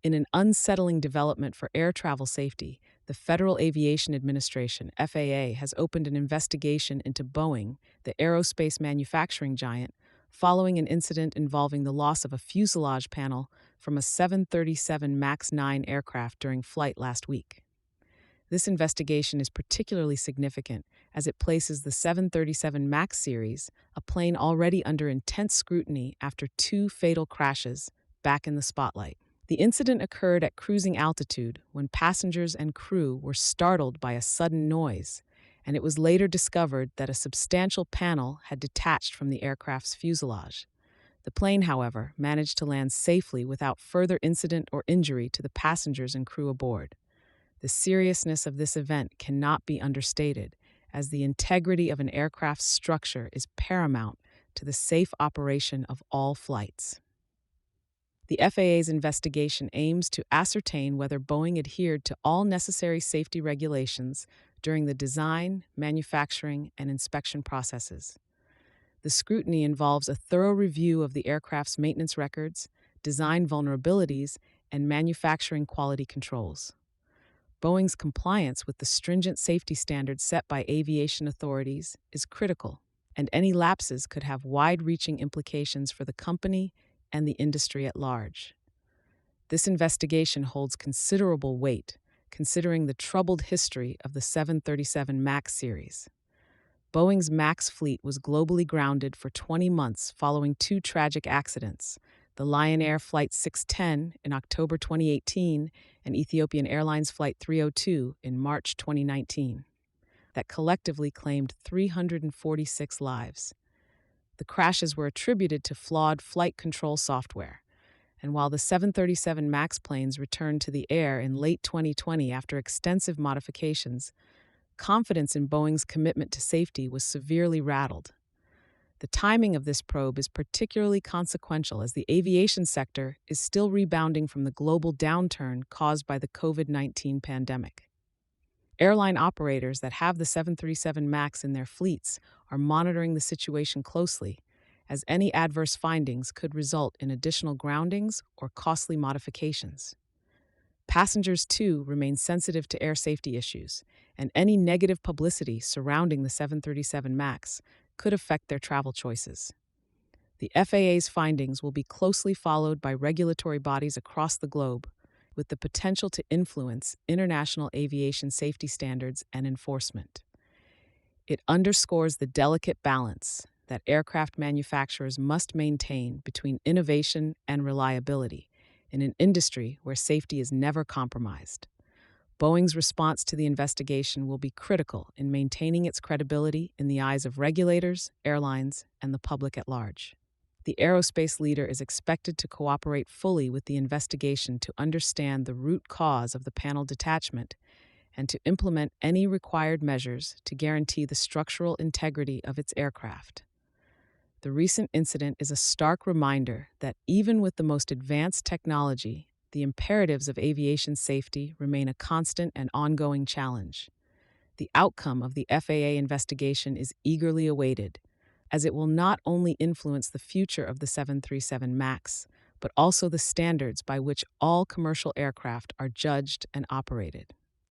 In an unsettling development for air travel safety, the Federal Aviation Administration, FAA, has opened an investigation into Boeing, the aerospace manufacturing giant, following an incident involving the loss of a fuselage panel from a 737 MAX 9 aircraft during flight last week. This investigation is particularly significant as it places the 737 MAX series, a plane already under intense scrutiny after two fatal crashes, back in the spotlight. The incident occurred at cruising altitude when passengers and crew were startled by a sudden noise, and it was later discovered that a substantial panel had detached from the aircraft's fuselage. The plane, however, managed to land safely without further incident or injury to the passengers and crew aboard. The seriousness of this event cannot be understated, as the integrity of an aircraft's structure is paramount to the safe operation of all flights. The FAA's investigation aims to ascertain whether Boeing adhered to all necessary safety regulations during the design, manufacturing, and inspection processes. The scrutiny involves a thorough review of the aircraft's maintenance records, design vulnerabilities, and manufacturing quality controls. Boeing's compliance with the stringent safety standards set by aviation authorities is critical, and any lapses could have wide-reaching implications for the company and the industry at large. This investigation holds considerable weight, considering the troubled history of the 737 MAX series. Boeing's MAX fleet was globally grounded for 20 months following two tragic accidents, the Lion Air Flight 610 in October 2018 and Ethiopian Airlines Flight 302 in March 2019, that collectively claimed 346 lives. The crashes were attributed to flawed flight control software, and while the 737 MAX planes returned to the air in late 2020 after extensive modifications, confidence in Boeing's commitment to safety was severely rattled. The timing of this probe is particularly consequential as the aviation sector is still rebounding from the global downturn caused by the COVID-19 pandemic. Airline operators that have the 737 MAX in their fleets are monitoring the situation closely, as any adverse findings could result in additional groundings or costly modifications. Passengers, too, remain sensitive to air safety issues, and any negative publicity surrounding the 737 MAX could affect their travel choices. The FAA's findings will be closely followed by regulatory bodies across the globe, with the potential to influence international aviation safety standards and enforcement. It underscores the delicate balance that aircraft manufacturers must maintain between innovation and reliability in an industry where safety is never compromised. Boeing's response to the investigation will be critical in maintaining its credibility in the eyes of regulators, airlines, and the public at large. The aerospace leader is expected to cooperate fully with the investigation to understand the root cause of the panel detachment and to implement any required measures to guarantee the structural integrity of its aircraft. The recent incident is a stark reminder that even with the most advanced technology, the imperatives of aviation safety remain a constant and ongoing challenge. The outcome of the FAA investigation is eagerly awaited, as it will not only influence the future of the 737 MAX, but also the standards by which all commercial aircraft are judged and operated.